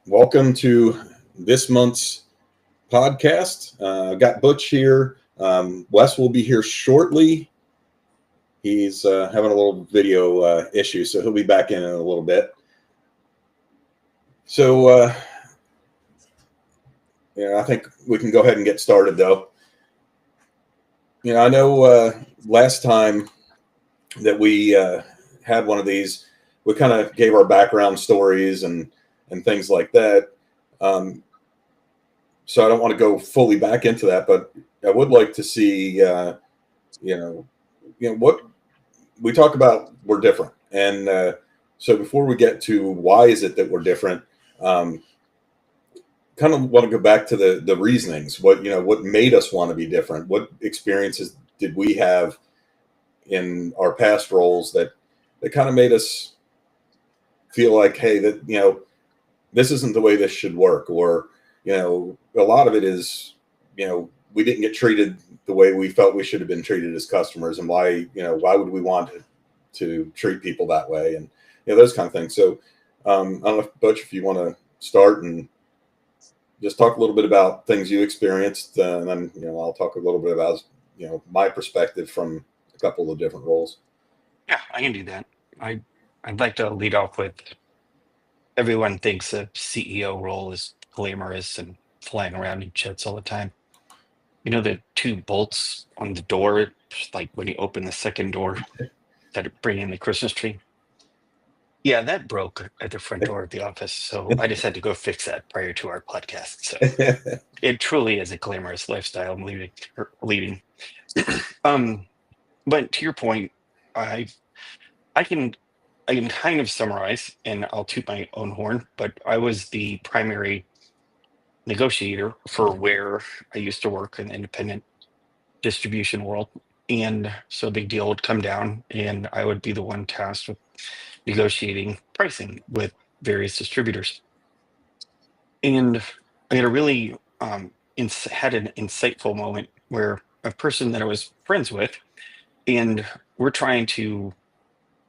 welcome to this month's podcast. Got Butch here. Wes will be here shortly. He's having a little video issue, so he'll be back in a little bit. So, I think we can go ahead and get started, though. I know last time that we had one of these, we kind of gave our background stories and things like that. So I don't want to go fully back into that, but I would like to see, what we talk about. We're different, and so before we get to why is it that we're different, kind of want to go back to the reasonings. What made us want to be different? What experiences did we have in our past roles that kind of made us feel like, hey, that this isn't the way this should work, or a lot of it is, we didn't get treated the way we felt we should have been treated as customers, and why would we want to treat people that way, and those kind of things. So I don't know, Butch, if you want to start and just talk a little bit about things you experienced, and then I'll talk a little bit about my perspective from a couple of different roles. Yeah, I can do that. I'd like to lead off with everyone thinks a CEO role is glamorous and flying around in jets all the time. You know the two bolts on the door, like when you open the second door that bring in the Christmas tree? Yeah, that broke at the front door of the office. So I just had to go fix that prior to our podcast. So it truly is a glamorous lifestyle I'm leading. Um, but to your point, I I can I can kind of summarize, and I'll toot my own horn, but I was the primary negotiator for where I used to work in the independent distribution world. And so a big deal would come down, and I would be the one tasked with negotiating pricing with various distributors. And I had a really had an insightful moment where a person that I was friends with, and we're trying to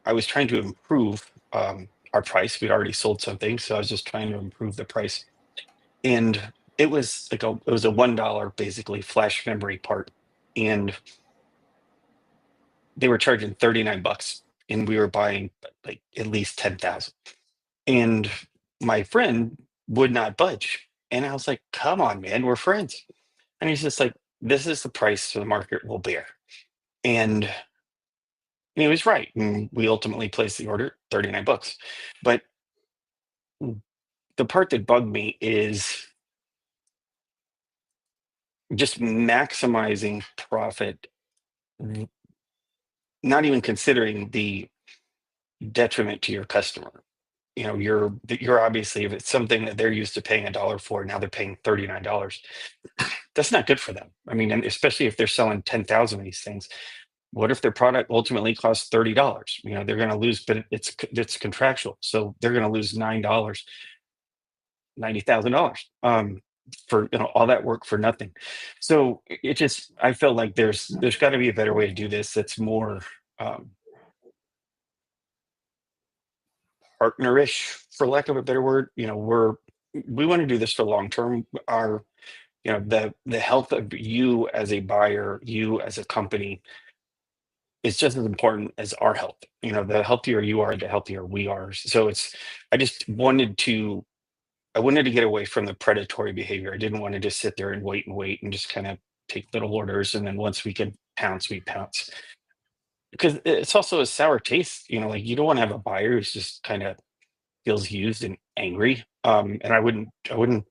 I was trying to improve our price. We'd already sold something, so I was just trying to improve the price. And it was a $1 basically flash memory part, and they were charging 39 bucks, and we were buying like at least 10,000. And my friend would not budge, and I was like, "Come on, man, we're friends." And he's just like, "This is the price the market will bear," and he was right. And we ultimately placed the order, 39 bucks. But the part that bugged me is just maximizing profit, not even considering the detriment to your customer. You're obviously, if it's something that they're used to paying a dollar for, now they're paying $39. That's not good for them. I mean, and especially if they're selling 10,000 of these things. What if their product ultimately costs $30? They're going to lose, but it's contractual, so they're going to lose $9, $90,000 for all that work for nothing. So it just, I felt like there's got to be a better way to do this that's more um, partnerish, for lack of a better word. We want to do this for long term. Our the health of you as a buyer, you as a company, is just as important as our health. The healthier you are, the healthier we are. So I just wanted to get away from the predatory behavior. I didn't want to just sit there and wait and just kind of take little orders, and then once we could pounce, we pounce. Because it's also a sour taste. Like, you don't want to have a buyer who's just kind of feels used and angry. And I wouldn't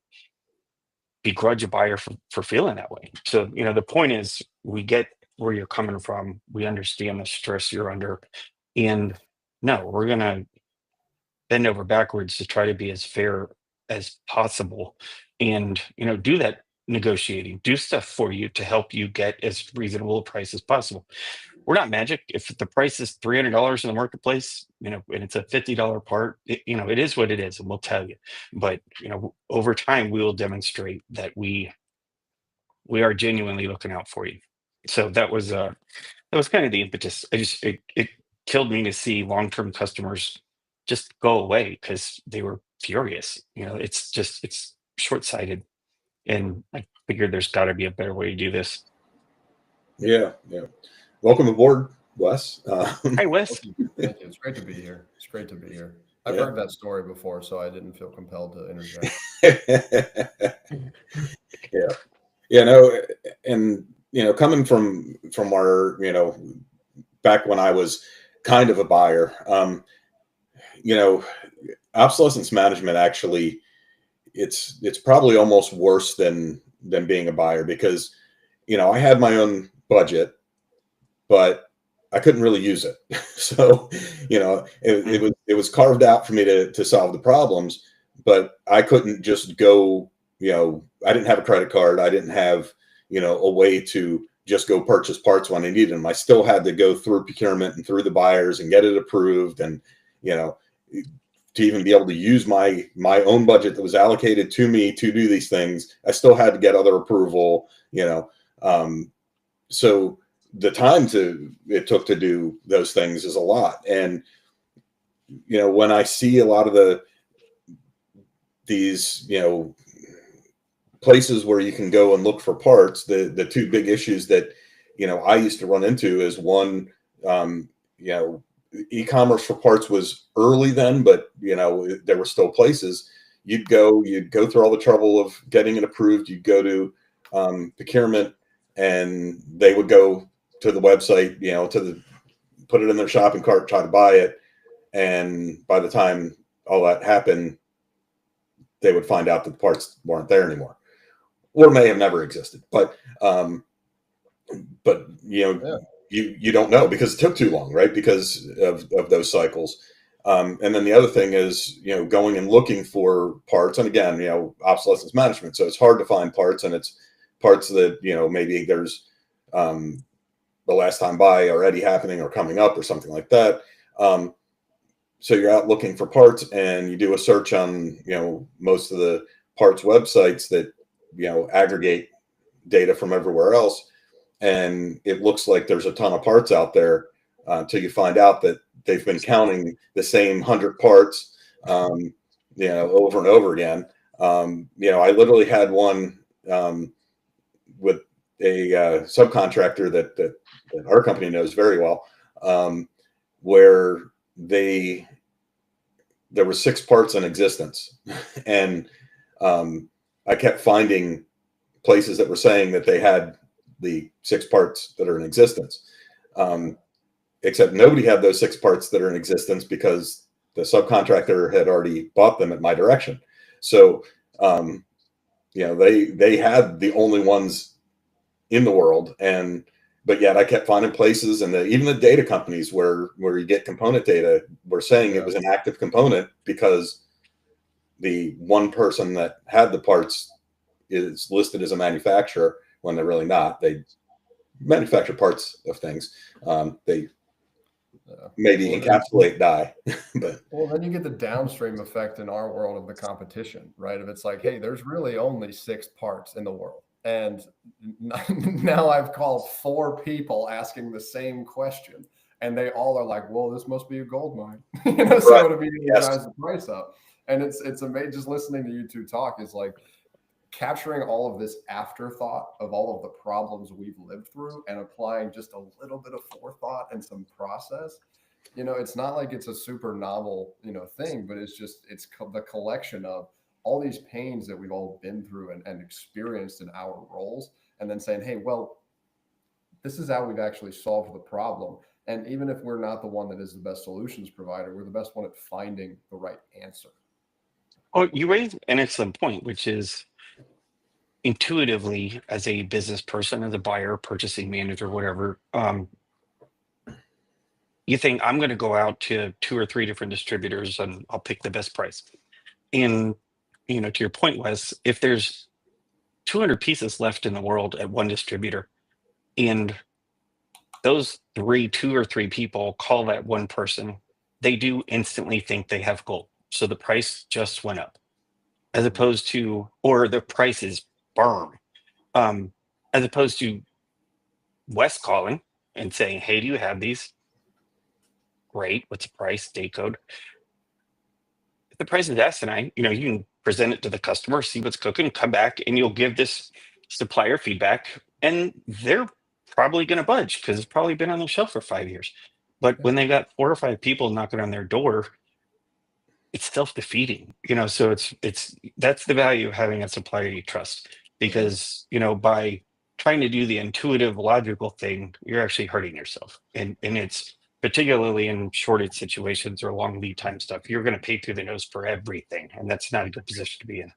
begrudge a buyer for feeling that way. So, the point is, we get where you're coming from. We understand the stress you're under. And no, we're gonna bend over backwards to try to be as fair as possible, and do that negotiating, do stuff for you to help you get as reasonable a price as possible. We're not magic. If the price is $300 in the marketplace, and it's a $50 part, it is what it is, and we'll tell you. But over time, we will demonstrate that we are genuinely looking out for you. So that was kind of the impetus. It killed me to see long-term customers just go away because they were furious. It's short-sighted, and I figured there's got to be a better way to do this. Yeah, yeah. Welcome aboard, Wes. Hey, Wes. Thank you. It's great to be here. It's great to be here. I've Yeah. heard that story before, so I didn't feel compelled to interject. Yeah, yeah, no, and coming from our, back when I was kind of a buyer, you know, obsolescence management actually, it's probably almost worse than being a buyer because, I had my own budget, but I couldn't really use it. So, it was carved out for me to solve the problems, but I couldn't just go, I didn't have a credit card. I didn't have, a way to just go purchase parts when I needed them. I still had to go through procurement and through the buyers and get it approved. And, to even be able to use my own budget that was allocated to me to do these things, I still had to get other approval, so the time it took to do those things is a lot. And when I see a lot of these places where you can go and look for parts, the two big issues that I used to run into is one, e-commerce for parts was early then, but there were still places you'd go through all the trouble of getting it approved. You'd go to procurement, and they would go to the website, put it in their shopping cart, try to buy it. And by the time all that happened, they would find out that the parts weren't there anymore, or may have never existed. But Yeah. you don't know because it took too long, right? Because of those cycles. And then the other thing is, going and looking for parts. And again, obsolescence management. So it's hard to find parts, and it's parts that, maybe there's the last time buy already happening or coming up or something like that. So you're out looking for parts, and you do a search on, most of the parts websites that, aggregate data from everywhere else. And it looks like there's a ton of parts out there until you find out that they've been counting the same 100 parts, over and over again. I literally had one with a subcontractor that our company knows very well, where there were 6 parts in existence, and I kept finding places that were saying that they had the 6 parts that are in existence, except nobody had those 6 parts that are in existence because the subcontractor had already bought them at my direction. So they had the only ones in the world, but yet I kept finding places, and even the data companies where you get component data were saying it was an active component because the one person that had the parts is listed as a manufacturer when they're really not. They manufacture parts of things. They maybe encapsulate dye, but then you get the downstream effect in our world of the competition, right? If it's like, hey, there's really only 6 parts in the world, and now I've called 4 people asking the same question, and they all are like, well, this must be a gold mine. So it immediately drives the price up. And it's amazing. Just listening to you two talk is like capturing all of this afterthought of all of the problems we've lived through and applying just a little bit of forethought and some process. It's not like it's a super novel, thing, but it's the collection of all these pains that we've all been through and experienced in our roles, and then saying, hey, well, this is how we've actually solved the problem. And even if we're not the one that is the best solutions provider, we're the best one at finding the right answer. Oh, you raised an excellent point, which is intuitively, as a business person, as a buyer, purchasing manager, whatever, you think I'm going to go out to 2 or 3 different distributors and I'll pick the best price. And, to your point, Wes, if there's 200 pieces left in the world at one distributor, and those 2 or 3 people call that one person, they do instantly think they have gold. So the price just went up, as opposed to, or the price is firm, as opposed to Wes calling and saying, hey, do you have these? Great. What's the price? Date code. the price is asinine, you can present it to the customer, see what's cooking, come back, and you'll give this supplier feedback, and they're probably going to budge because it's probably been on the shelf for 5 years. But when they got 4 or 5 people knocking on their door, it's self-defeating, so it's that's the value of having a supplier you trust, because by trying to do the intuitive logical thing, you're actually hurting yourself, and it's particularly in shortage situations or long lead time stuff, you're going to pay through the nose for everything, and that's not a good position to be in.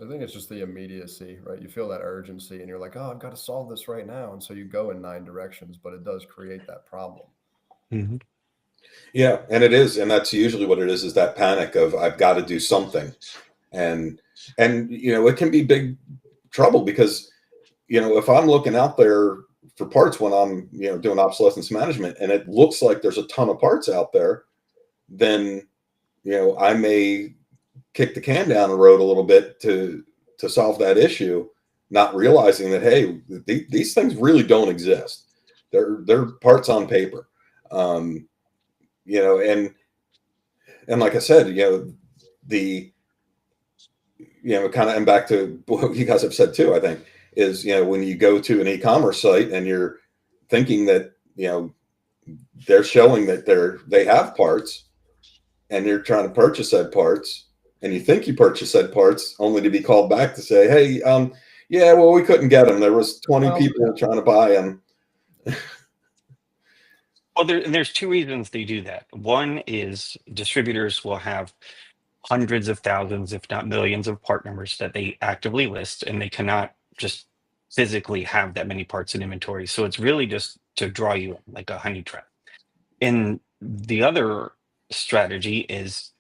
I think it's just the immediacy, right? You feel that urgency and you're like, oh, I've got to solve this right now. And so you go in 9 directions, but it does create that problem. Mm-hmm. Yeah, and it is, and that's usually what it is that panic of I've got to do something, and it can be big trouble because if I'm looking out there for parts when I'm doing obsolescence management and it looks like there's a ton of parts out there, then I may kick the can down the road a little bit to solve that issue, not realizing that hey, these things really don't exist. They're parts on paper. And like I said, kind of, and back to what you guys have said too, I think is, when you go to an e-commerce site and you're thinking that, they're showing that they have parts and you're trying to purchase said parts and you think you purchased said parts only to be called back to say, hey, yeah, well, we couldn't get them. There was 20 people trying to buy them. Well, there's 2 reasons they do that. One is distributors will have hundreds of thousands, if not millions, of part numbers that they actively list, and they cannot just physically have that many parts in inventory. So it's really just to draw you in, like a honey trap. And the other strategy is,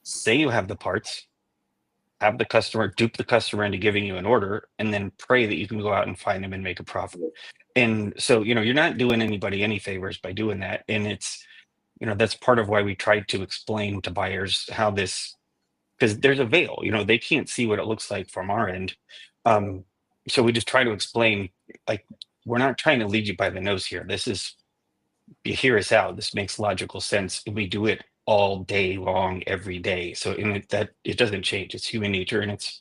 say you have the parts, have the customer, dupe the customer into giving you an order, and then pray that you can go out and find them and make a profit. And so, you're not doing anybody any favors by doing that. And it's, that's part of why we tried to explain to buyers how this, because there's a veil, they can't see what it looks like from our end. So we just try to explain, like, we're not trying to lead you by the nose here. This is, you hear us out. This makes logical sense. We do it all day long, every day. So it doesn't change. It's human nature, and it's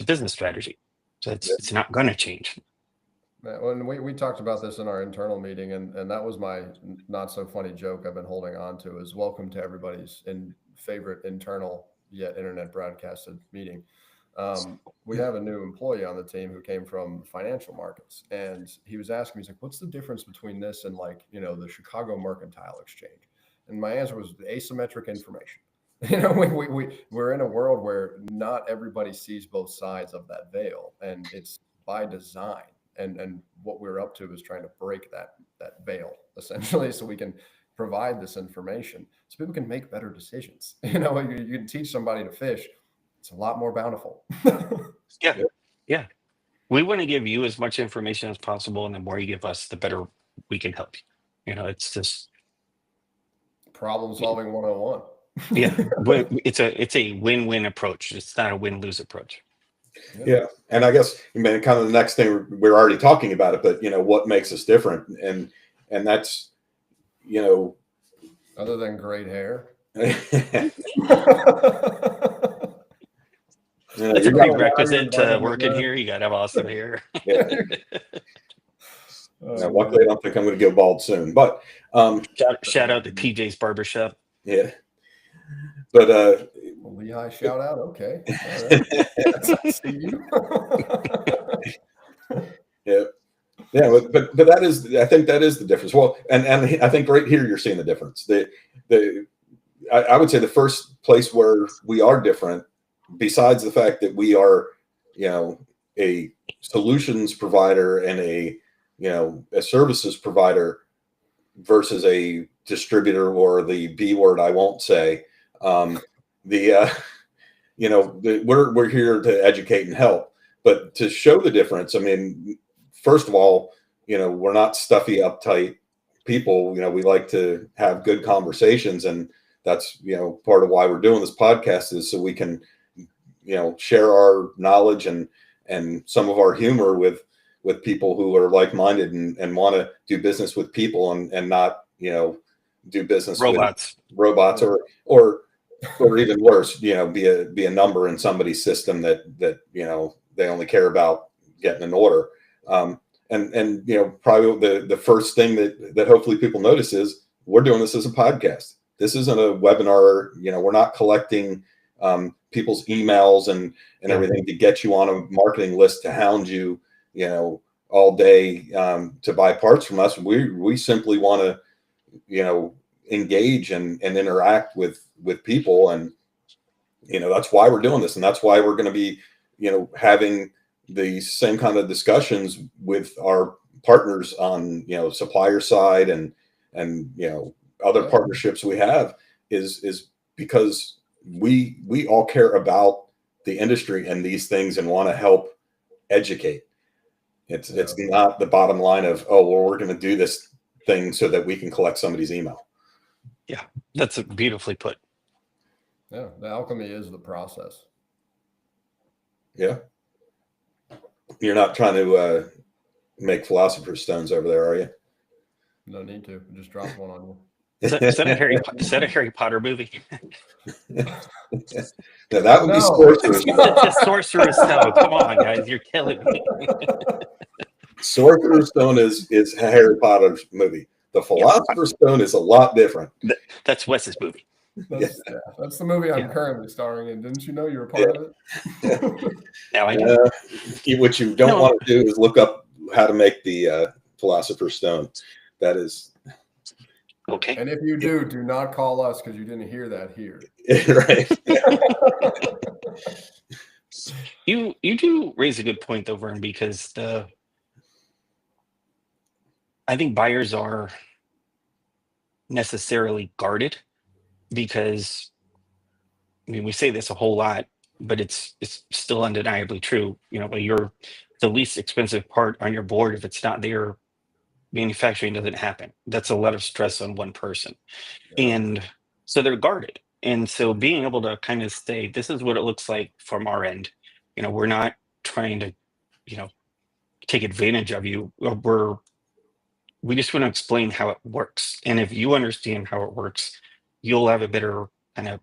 a business strategy. So it's not going to change. When we talked about this in our internal meeting, and that was my not so funny joke I've been holding on to, is welcome to everybody's favorite internal yet internet broadcasted meeting. We have a new employee on the team who came from financial markets, and he was asking me, he's like, what's the difference between this and the Chicago Mercantile Exchange? And my answer was asymmetric information. We're in a world where not everybody sees both sides of that veil, and it's by design. And what we're up to is trying to break that veil, essentially, so we can provide this information so people can make better decisions. You can teach somebody to fish. It's a lot more bountiful. Yeah. We want to give you as much information as possible, and the more you give us, the better we can help you. It's just problem solving 101. Yeah, it's a win-win approach. It's not a win-lose approach. Yeah. And I guess kind of the next thing, we're already talking about it, but what makes us different, and that's other than great hair. That's a prerequisite to working here. You gotta have awesome hair. Yeah. Luckily, I don't think I'm going to go bald soon, but shout out to PJ's Barbershop. Yeah. But Lehigh shout out. Okay. All right. See you. Yeah. But that is, I think that is the difference. Well, and I think right here you're seeing the difference. I would say the first place where we are different, besides the fact that we are, a solutions provider and a services provider versus a distributor, or the B word I won't say. We're here to educate and help, but to show the difference. First of all, we're not stuffy, uptight people. We like to have good conversations, and that's part of why we're doing this podcast, is so we can share our knowledge and some of our humor with people who are like-minded and want to do business with people and not do business robots with robots or or even worse, be a number in somebody's system that they only care about getting an order. And probably the first thing that hopefully people notice is we're doing this as a podcast. This isn't a webinar. We're not collecting people's emails and everything to get you on a marketing list to hound you, all day to buy parts from us. We simply want to, engage and interact with people, and that's why we're doing this, and that's why we're going to be having the same kind of discussions with our partners on supplier side and other partnerships we have is because we all care about the industry and these things and want to help educate. It's not the bottom line of, oh, well, we're going to do this thing so that we can collect somebody's email. Yeah, that's beautifully put. Yeah, the alchemy is the process. Yeah. You're not trying to make philosopher's stones over there, are you? No need to. Just drop one on you. Is that a Harry Potter movie? No, that would be Sorcerer's Stone. The Sorcerer's Stone. Come on, guys, you're killing me. Sorcerer's Stone is a Harry Potter movie. The Philosopher's Stone is a lot different. That's Wes's movie. That's the movie I'm currently starring in. Didn't you know you were part of it? Now I know. What you don't want to do is look up how to make the Philosopher's Stone. That is okay. And if you do not call us because you didn't hear that here. Right. You do raise a good point though, Vern, because I think buyers are necessarily guarded because, I mean, we say this a whole lot, but it's still undeniably true. You're the least expensive part on your board. If it's not there, manufacturing doesn't happen. That's a lot of stress on one person. And so they're guarded. And so being able to kind of say, this is what it looks like from our end. We're not trying to, take advantage of you. We just want to explain how it works. And if you understand how it works, you'll have a better kind of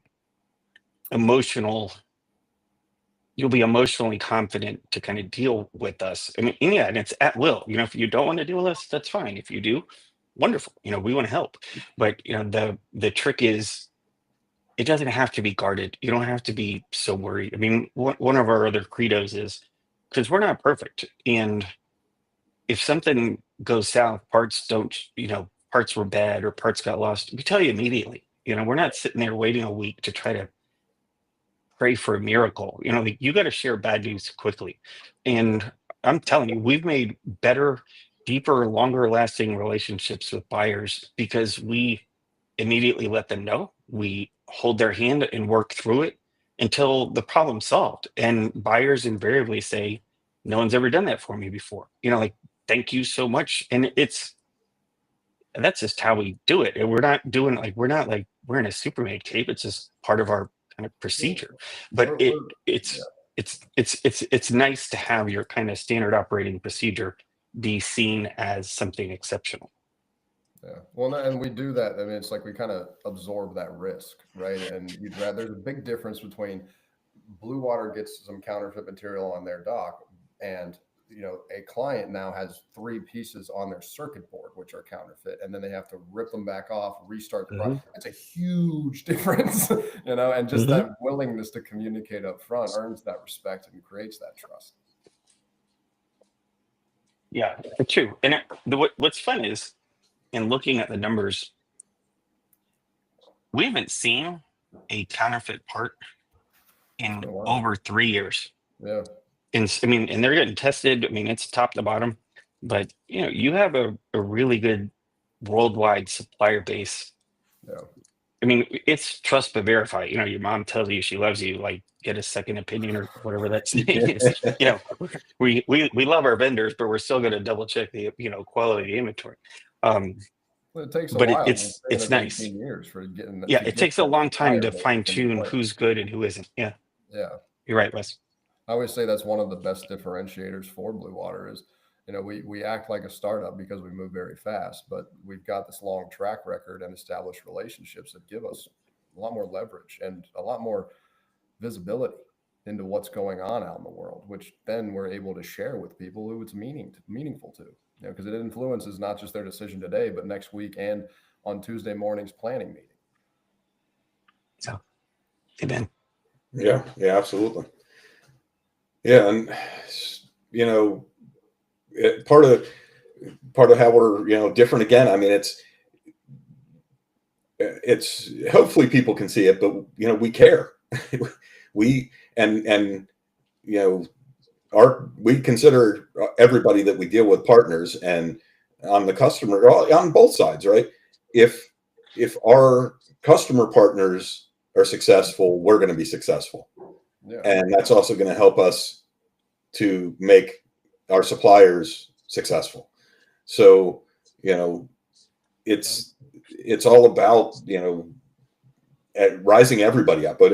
you'll be emotionally confident to kind of deal with us. I mean, and it's at will. If you don't want to deal with us, that's fine. If you do, wonderful. We want to help. But the trick is it doesn't have to be guarded. You don't have to be so worried. I mean, one of our other credos is because we're not perfect. And if something goes south, parts were bad or parts got lost, we tell you immediately. We're not sitting there waiting a week to try to pray for a miracle. You got to share bad news quickly. And I'm telling you, we've made better, deeper, longer lasting relationships with buyers because we immediately let them know. We hold their hand and work through it until the problem's solved. And buyers invariably say, no one's ever done that for me before. Thank you so much. And that's just how we do it. And we're not doing we're not like wearing a Superman cape. It's just part of our kind of procedure. But it's nice to have your kind of standard operating procedure be seen as something exceptional. Yeah. Well, and we do that. I mean, it's like we kind of absorb that risk, right? And there's a big difference between Blue Water gets some counterfeit material on their dock, and a client now has 3 pieces on their circuit board which are counterfeit, and then they have to rip them back off, restart the process. That's a huge difference, and just that willingness to communicate up front earns that respect and creates that trust. Yeah, true. And what's fun is, in looking at the numbers, we haven't seen a counterfeit part in over 3 years. Yeah. And they're getting tested. I mean, it's top to bottom, but you have a really good worldwide supplier base. Yeah. I mean, it's trust but verify. Your mom tells you she loves you, like get a second opinion or whatever that saying is. We love our vendors, but we're still going to double check the quality of the inventory. Well, it takes a while. It's nice. Years for getting that. Yeah, it takes a long time to fine tune who's good and who isn't. Yeah. Yeah. You're right, Wes. I always say that's one of the best differentiators for Blue Water is, we act like a startup because we move very fast, but we've got this long track record and established relationships that give us more leverage and a lot more visibility into what's going on out in the world, which then we're able to share with people who it's meaningful to, because it influences not just their decision today, but next week and on Tuesday morning's planning meeting. So, amen. Yeah, absolutely. Yeah, and part of how we're different again. I mean, it's hopefully people can see it, but we care. we we consider everybody that we deal with partners, and on the customer, on both sides, right? If our customer partners are successful, we're going to be successful. Yeah. And that's also going to help us to make our suppliers successful. So, it's all about, rising everybody up, but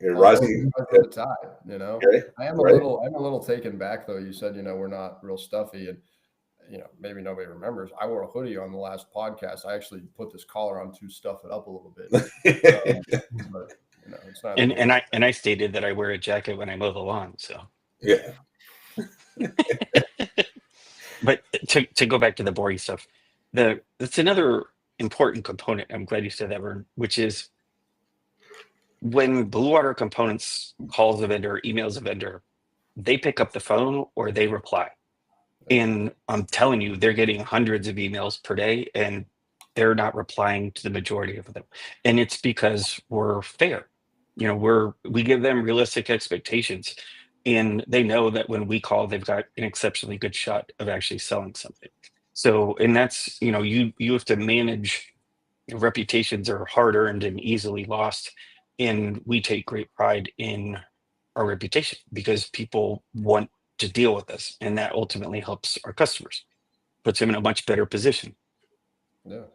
rising the tide, Okay. I am a little taken back though. You said, we're not real stuffy, and maybe nobody remembers. I wore a hoodie on the last podcast. I actually put this collar on to stuff it up a little bit. But it's not. And I stated that I wear a jacket when I mow the lawn. So yeah. But to go back to the boring stuff, that's another important component. I'm glad you said that, Vern, which is when Blue Water Components calls a vendor, emails a vendor, they pick up the phone or they reply. And I'm telling you, they're getting hundreds of emails per day, and they're not replying to the majority of them. And it's because we're fair. We give them realistic expectations, and they know that when we call, they've got an exceptionally good shot of actually selling something. So, and that's, you have to manage. Reputations are hard earned and easily lost. And we take great pride in our reputation because people want to deal with us, and that ultimately helps our customers, puts them in a much better position. Yeah.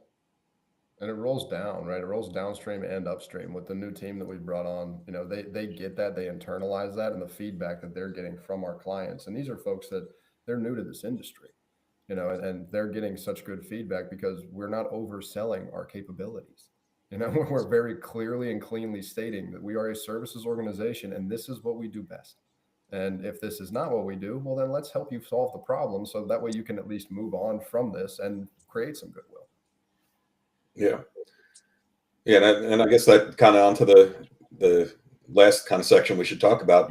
And it rolls down, right? It rolls downstream and upstream with the new team that we brought on. They get that, they internalize that, and the feedback that they're getting from our clients. And these are folks that they're new to this industry, and they're getting such good feedback because we're not overselling our capabilities. We're very clearly and cleanly stating that we are a services organization and this is what we do best. And if this is not what we do, well, then let's help you solve the problem. So that way you can at least move on from this and create some goodwill. Yeah. Yeah. And I guess that kind of onto the last kind of section we should talk about,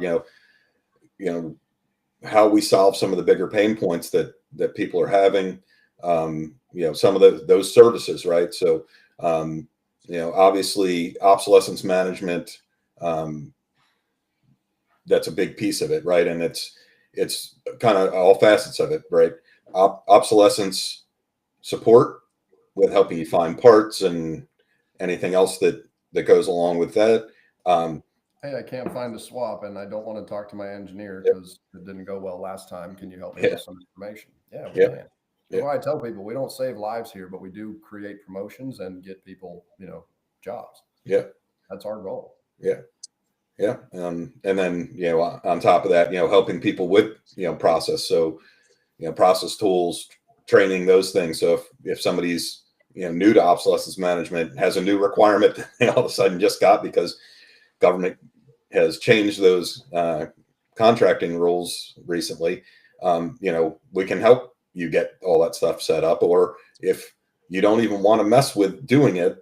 how we solve some of the bigger pain points that people are having, some of those services, right? So, obviously obsolescence management, that's a big piece of it, right? And it's kind of all facets of it, right? Obsolescence support with helping you find parts and anything else that goes along with that. Hey, I can't find a swap and I don't want to talk to my engineer because it didn't go well last time. Can you help me with some information? Yeah, we can. Well, I tell people we don't save lives here, but we do create promotions and get people, jobs. Yeah. That's our goal. Yeah. Yeah. And then, on top of that, helping people with, process. So, process tools, training, those things. So if somebody's, new to obsolescence management, has a new requirement that they all of a sudden just got because government has changed those contracting rules recently, we can help you get all that stuff set up. Or if you don't even want to mess with doing it,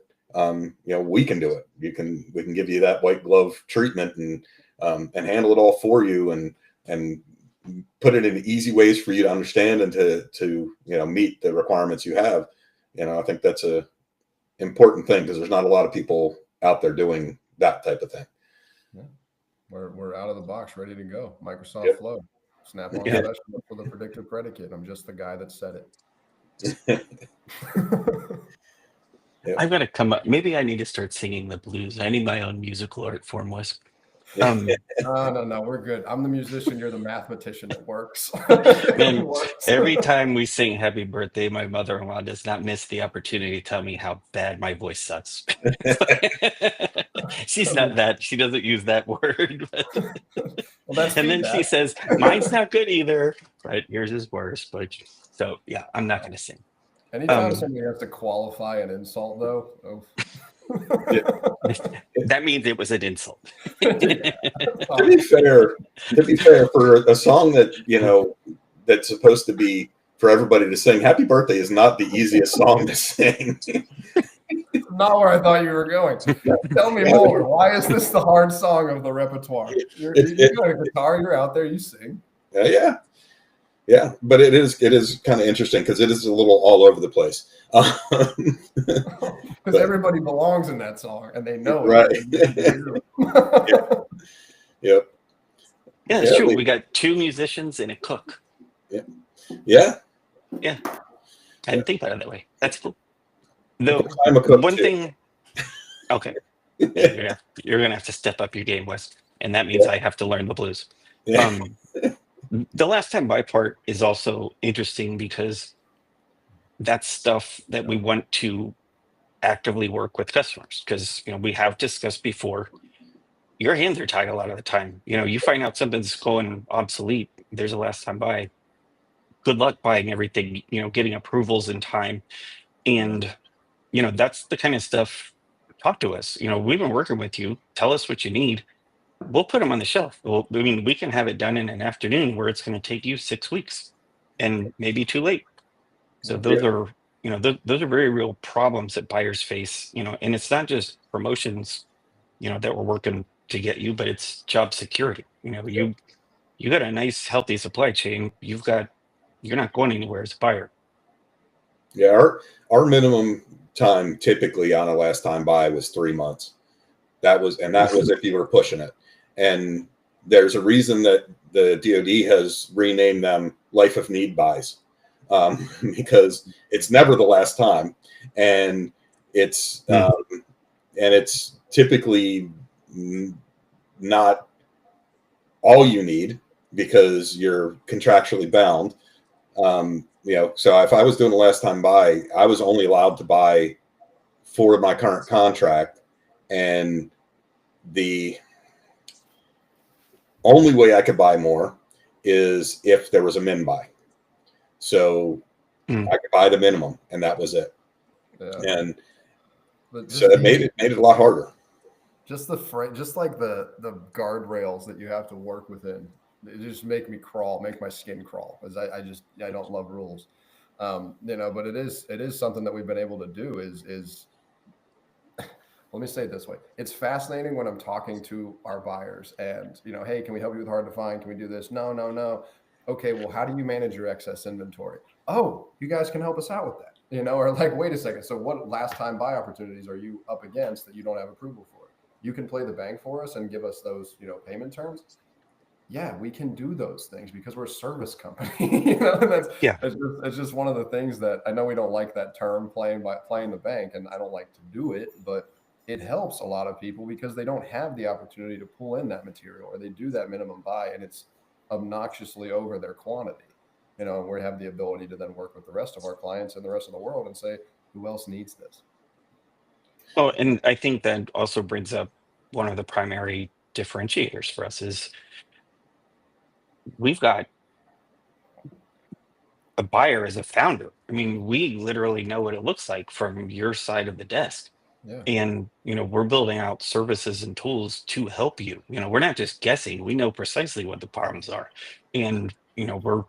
we can do it. We can give you that white glove treatment and handle it all for you and put it in easy ways for you to understand and to meet the requirements you have. I think that's a important thing because there's not a lot of people out there doing that type of thing. Yeah. We're out of the box, ready to go. Microsoft Flow, Snap-on specialist with a predictive predicate. I'm just the guy that said it. I've got to come up. Maybe I need to start singing the blues. I need my own musical art form, Wes. No, we're good. I'm the musician. You're the mathematician. It works. Man, every time we sing Happy Birthday, my mother-in-law does not miss the opportunity to tell me how bad my voice sucks. She's not that. She doesn't use that word. Well, and then she says, mine's not good either. Right? Yours is worse. But so, yeah, I'm not going to sing. Anytime somebody has to qualify an insult, though, that means it was an insult. To be fair, for a song that that's supposed to be for everybody to sing, "Happy Birthday" is not the easiest song to sing. Not where I thought you were going. Tell me more. Why is this the hard song of the repertoire? You got a guitar, you're out there, you sing. Yeah, but it is kind of interesting because it is a little all over the place. Because everybody belongs in that song, and they know right. it. Yep. Yeah, it's true. We got 2 musicians and a cook. Yeah. I didn't think about it that way. That's cool. Though I'm a cook one too. thing. Okay. You're gonna have to step up your game, Wes, and that means I have to learn the blues. The last time buy part is also interesting because that's stuff that we want to actively work with customers, because we have discussed before, your hands are tied a lot of the time. You find out something's going obsolete, there's a last time buy. Good luck buying everything, getting approvals in time. And that's the kind of stuff. Talk to us. We've been working with you. Tell us what you need. We'll put them on the shelf. We can have it done in an afternoon where it's going to take you 6 weeks and maybe too late. So those are, those are very real problems that buyers face, and it's not just promotions, that we're working to get you, but it's job security. You got a nice, healthy supply chain. You're not going anywhere as a buyer. Yeah. Our minimum time typically on a last time buy was 3 months. That was if you were pushing it. And there's a reason that the DoD has renamed them life of need buys, because it's never the last time, and it's typically not all you need because you're contractually bound. So if I was doing a last time buy, I was only allowed to buy for my current contract, and the only way I could buy more is if there was a min buy. So I could buy the minimum, and that was it. Yeah. And so it made it a lot harder. Just like the guardrails that you have to work within, it just make my skin crawl, because I don't love rules. But it is something that we've been able to do is let me say it this way. It's fascinating when I'm talking to our buyers and, hey, can we help you with hard to find? Can we do this? No. Okay, well, how do you manage your excess inventory? Oh, you guys can help us out with that. Or like, wait a second. So what last time buy opportunities are you up against that you don't have approval for? You can play the bank for us and give us those, payment terms. Yeah, we can do those things because we're a service company. It's just one of the things that I know we don't like that term, playing the bank, and I don't like to do it, but it helps a lot of people because they don't have the opportunity to pull in that material, or they do that minimum buy and it's obnoxiously over their quantity. We have the ability to then work with the rest of our clients and the rest of the world and say, who else needs this? Oh, and I think that also brings up one of the primary differentiators for us is we've got a buyer as a founder. I mean, we literally know what it looks like from your side of the desk. Yeah. And, we're building out services and tools to help you. We're not just guessing. We know precisely what the problems are. And, we're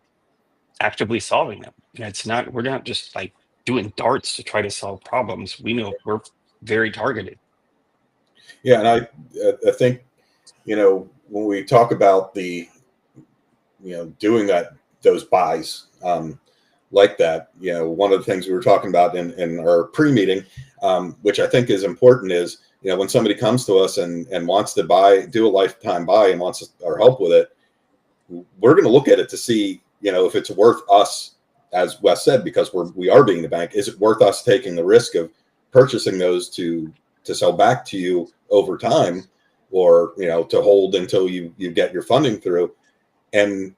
actively solving them. We're not just like doing darts to try to solve problems. We know we're very targeted. Yeah. And I think, when we talk about the, doing those buys, like that, one of the things we were talking about in our pre-meeting, which I think is important, is when somebody comes to us and wants to do a lifetime buy and wants our help with it, we're going to look at it to see if it's worth us, as Wes said, because we are being the bank. Is it worth us taking the risk of purchasing those to sell back to you over time, or to hold until you get your funding through? And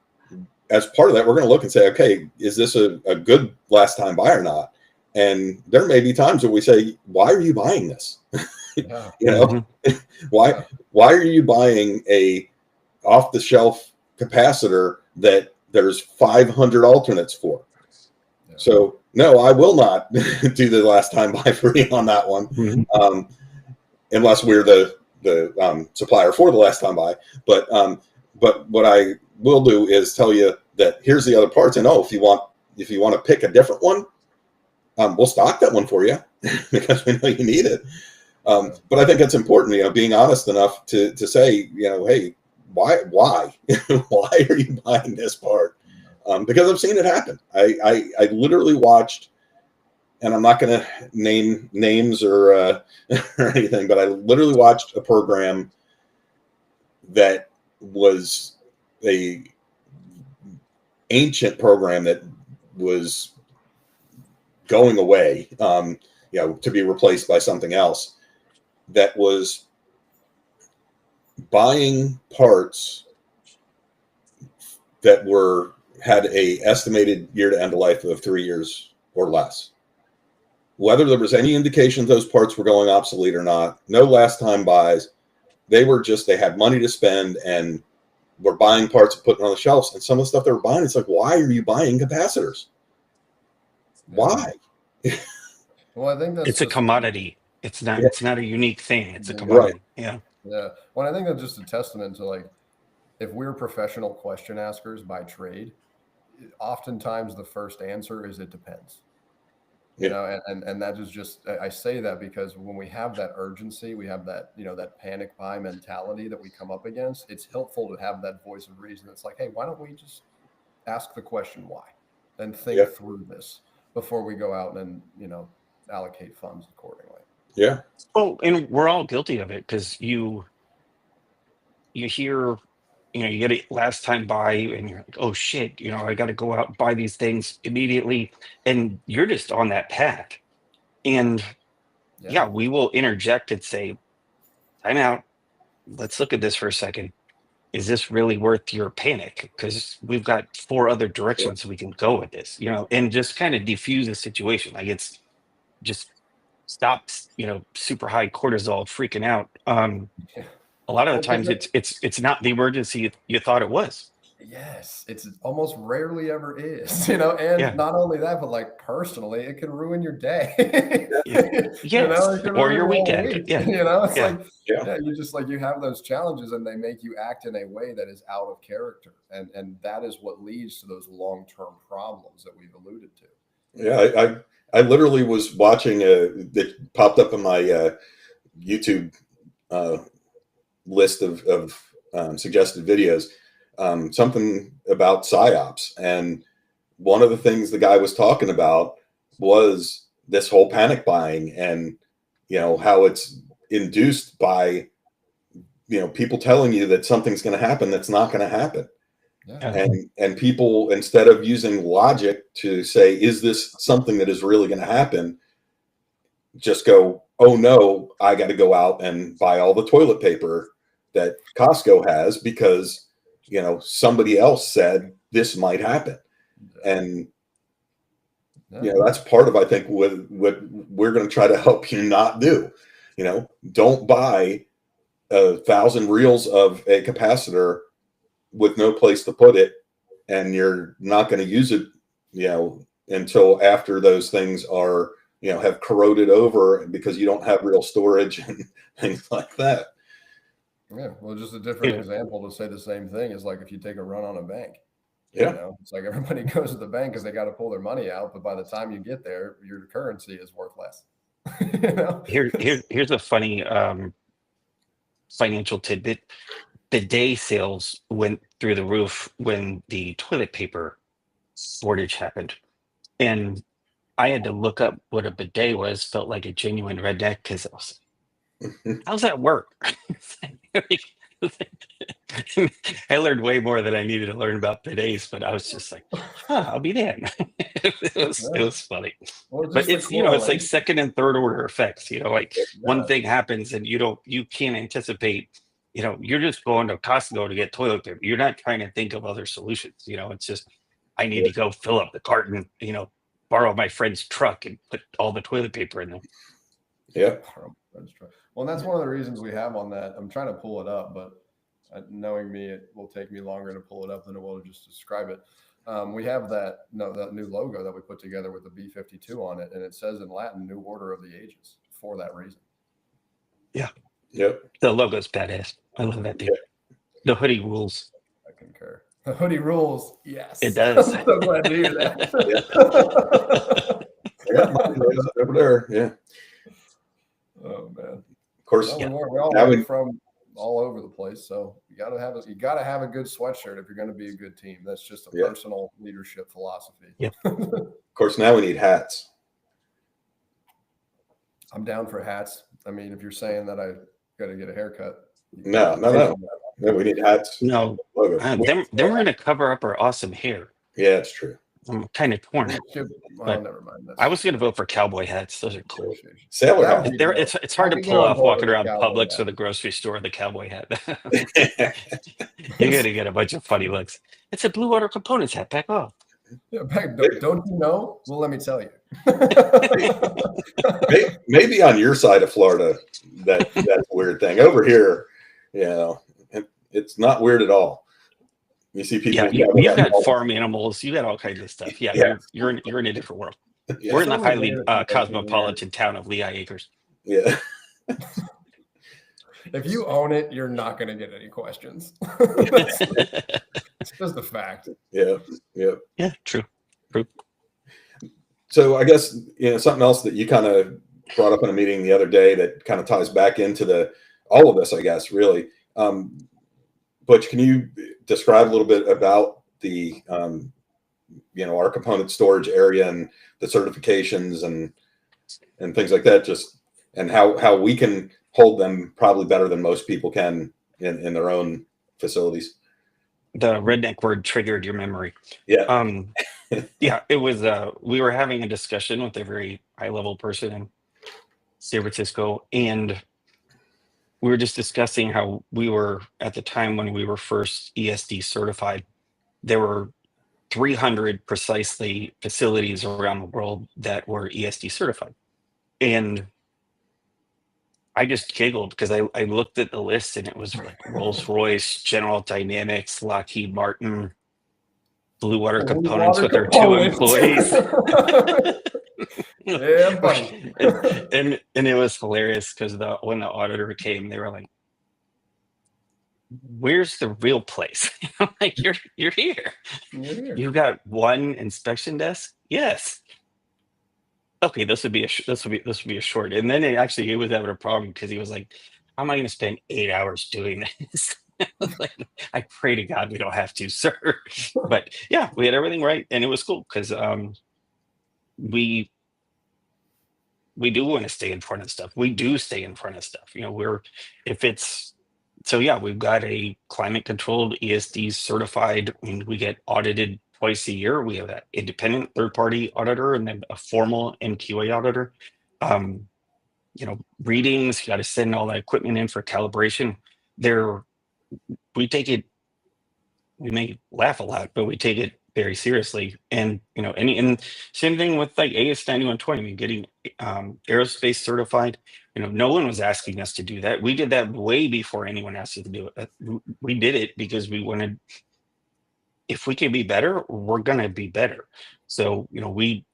as part of that, we're going to look and say, okay, is this a good last time buy or not? And there may be times where we say, why are you buying this? Why are you buying a off the shelf capacitor that there's 500 alternates for? So no, I will not do the last time buy free on that one, unless we're the supplier for the last time buy. But what I will do is tell you that here's the other parts, and if you want to pick a different one, we'll stock that one for you because we know you need it. But I think it's important, being honest enough to say, hey, why why are you buying this part? Because I've seen it happen. I literally watched, and I'm not going to name names or or anything, but I literally watched a program that was a ancient program that was going away, to be replaced by something else, that was buying parts that had a estimated year to end of life of 3 years or less. Whether there was any indication those parts were going obsolete or not, no last time buys. They had money to spend and were buying parts and putting on the shelves. And some of the stuff they were buying, it's like, why are you buying capacitors? Why? Well, I think that's It's a commodity. It's not. Yeah. It's not a unique thing. It's a commodity. Yeah. Yeah. Well, I think that's just a testament to if we're professional question askers by trade, oftentimes the first answer is it depends. And that is just, I say that because when we have that urgency, we have that, that panic buy mentality that we come up against. It's helpful to have that voice of reason. It's like, hey, why don't we just ask the question why and think through this before we go out and, allocate funds accordingly. Yeah. Oh, and we're all guilty of it because you hear, you get it last time buy and you're like, oh shit, I got to go out and buy these things immediately. And you're just on that path. And we will interject and say, time out. Let's look at this for a second. Is this really worth your panic? Because we've got 4 other directions we can go with this, and just kind of defuse the situation. Like it's just stops, super high cortisol freaking out. A lot of the times it's not the emergency you thought it was. Yes, it's almost rarely ever is, and not only that, but personally, it can ruin your day. Yes, or your weekend. You just you have those challenges and they make you act in a way that is out of character. And that is what leads to those long-term problems that we've alluded to. Yeah, I literally was watching it popped up in my YouTube list of suggested videos, something about psyops, and one of the things the guy was talking about was this whole panic buying, and how it's induced by people telling you that something's going to happen that's not going to happen. And people, instead of using logic to say, is this something that is really going to happen, just go, oh no, I got to go out and buy all the toilet paper that Costco has because somebody else said this might happen. And that's part of, I think, what we're going to try to help you not do. Don't buy 1,000 reels of a capacitor with no place to put it, and you're not going to use it until after those things are have corroded over because you don't have real storage and things like that. Yeah, well, just a different example to say the same thing is if you take a run on a bank. It's like everybody goes to the bank because they got to pull their money out, but by the time you get there, your currency is worth less. Here's a funny financial tidbit. Bidet sales went through the roof when the toilet paper shortage happened, and I had to look up what a bidet was. Felt like a genuine redneck because I was like, how's that work? I learned way more than I needed to learn about bidets, but I was just like, I'll be damned. It was funny. But it's it's like second and third order effects. One thing happens and you can't anticipate. You're just going to Costco to get toilet paper. You're not trying to think of other solutions. It's just I need to go fill up the carton. Borrow my friend's truck and put all the toilet paper in there. Yeah. Well, that's one of the reasons we have on that. I'm trying to pull it up, but knowing me, it will take me longer to pull it up than it will to just describe it. We have that new logo that we put together with the B-52 on it, and it says in Latin "New Order of the Ages" for that reason. Yeah. Yep. The logo's badass. I love that thing. Yep. The hoodie rules. I concur. The hoodie rules. Yes, It does. I'm so glad to hear that. Yeah, mine is over there. Yeah. Oh man. Of course. Well, we all Now work from all over the place, so you got to have a good sweatshirt if you're going to be a good team. That's just a personal leadership philosophy. Yeah. Of course, now we need hats. I'm down for hats. I mean, if you're saying that I got to get a haircut, No. We need hats. No, them we're gonna cover up our awesome hair. Yeah, it's true. I'm kind of torn. Well, never mind. I was gonna vote for cowboy hats. Those are cool. Sailor hat. It's hard to pull off walking around Publix or the grocery store with a cowboy hat. You're gonna get a bunch of funny looks. It's a Blue Water Components hat. Back off. Yeah, don't you know? Well, let me tell you. Maybe on your side of Florida, that's a weird thing. Over here, it's not weird at all. You see people. Yeah, you've got farm animals. You got all kinds of stuff. Yeah. You're in a different world. Yeah. We're in the highly cosmopolitan town of Lehigh Acres. Yeah. If you own it, you're not going to get any questions. It's just a fact. Yeah. True. So I guess something else that you kind of brought up in a meeting the other day that kind of ties back into all of this, I guess, really. Butch, can you describe a little bit about the our component storage area and the certifications and things like that, just and how we can hold them probably better than most people can in their own facilities? The redneck word triggered your memory. Yeah. Yeah, it was we were having a discussion with a very high level person in San Francisco, and we were just discussing how we were at the time when we were first ESD certified, there were 300 precisely facilities around the world that were ESD certified. And I just giggled because I looked at the list and it was like Rolls-Royce, General Dynamics, Lockheed Martin, Blue Water Components with their 2 employees. Yeah, buddy. and it was hilarious because when the auditor came, they were like, "Where's the real place?" I'm like, "You're here. You got one inspection desk?" Yes. Okay, this would be a short. And then he was having a problem because he was like, "How am I going to spend 8 hours doing this?" I was like, "I pray to God we don't have to, sir." But yeah, we had everything right, and it was cool because we do want to stay in front of stuff. We do stay in front of stuff. We've got a climate controlled ESD certified. I mean, we get audited twice a year. We have an independent third party auditor and then a formal MQA auditor. Readings, you got to send all that equipment in for calibration. We take it, we may laugh a lot, but we take it very seriously. And and same thing with like AS9120. I mean, getting aerospace certified. No one was asking us to do that. We did that way before anyone asked us to do it. We did it because we wanted. If we can be better, we're gonna be better. So we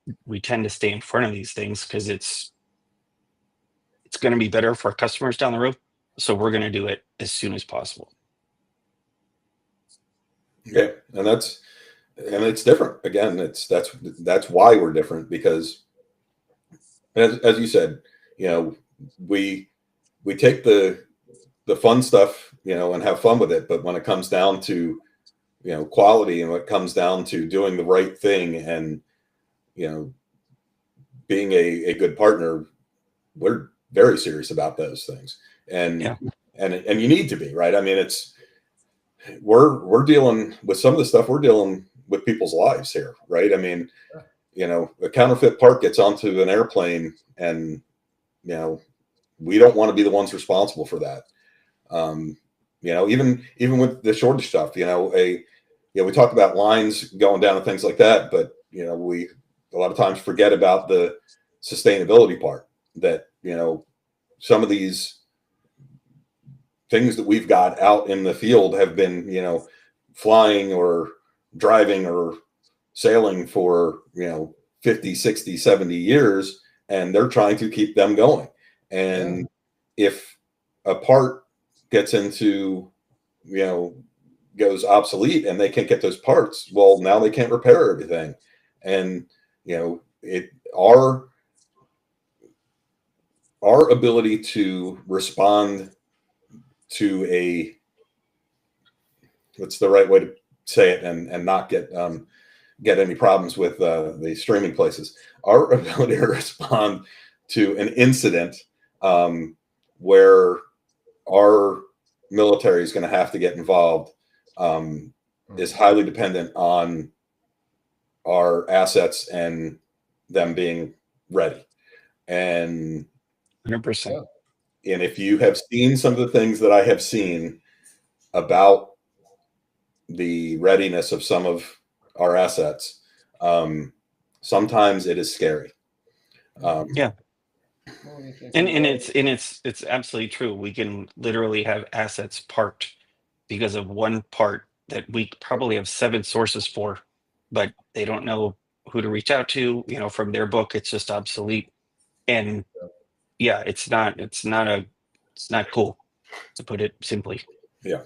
tend to stay in front of these things because it's going to be better for our customers down the road. So we're going to do it as soon as possible. Okay, and it's different. Again, that's why we're different, because as you said, we take the fun stuff, and have fun with it. But when it comes down to quality, and when it comes down to doing the right thing, and being a good partner, we're very serious about those things. And you need to be, right. I mean, we're dealing with some of the stuff. We're dealing with people's lives here, right? I mean, a counterfeit part gets onto an airplane, and we don't want to be the ones responsible for that. Even with the shortage stuff, we talk about lines going down and things like that, but we a lot of times forget about the sustainability part, that some of these things that we've got out in the field have been flying or driving or sailing for 50, 60, 70 years, and they're trying to keep them going. And if a part gets into goes obsolete and they can't get those parts, well, now they can't repair everything. And our ability to respond to what's the right way to say it and not get any problems with the streaming places, our ability to respond to an incident where our military is going to have to get involved is highly dependent on our assets and them being ready. And 100%. And if you have seen some of the things that I have seen about the readiness of some of our assets, sometimes it is scary. Yeah. And it's absolutely true. We can literally have assets parked because of one part that we probably have 7 sources for, but they don't know who to reach out to. From their book, it's just obsolete. And yeah, it's not cool, to put it simply. Yeah.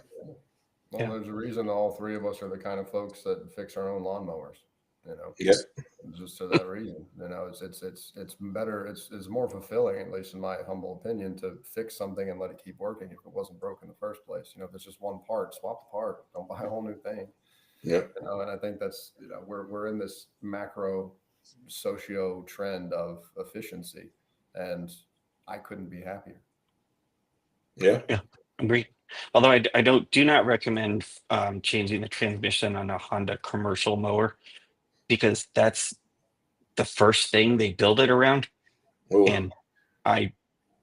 Well, there's a reason all 3 of us are the kind of folks that fix our own lawnmowers. Yeah. Just for that reason. It's better. It's more fulfilling, at least in my humble opinion, to fix something and let it keep working if it wasn't broken in the first place. If it's just one part, swap the part. Don't buy a whole new thing. Yeah. And I think that's we're in this macro socio trend of efficiency, and I couldn't be happier. Yeah. Yeah. Agree. Although I do not recommend changing the transmission on a Honda commercial mower, because that's the first thing they build it around. Ooh. And I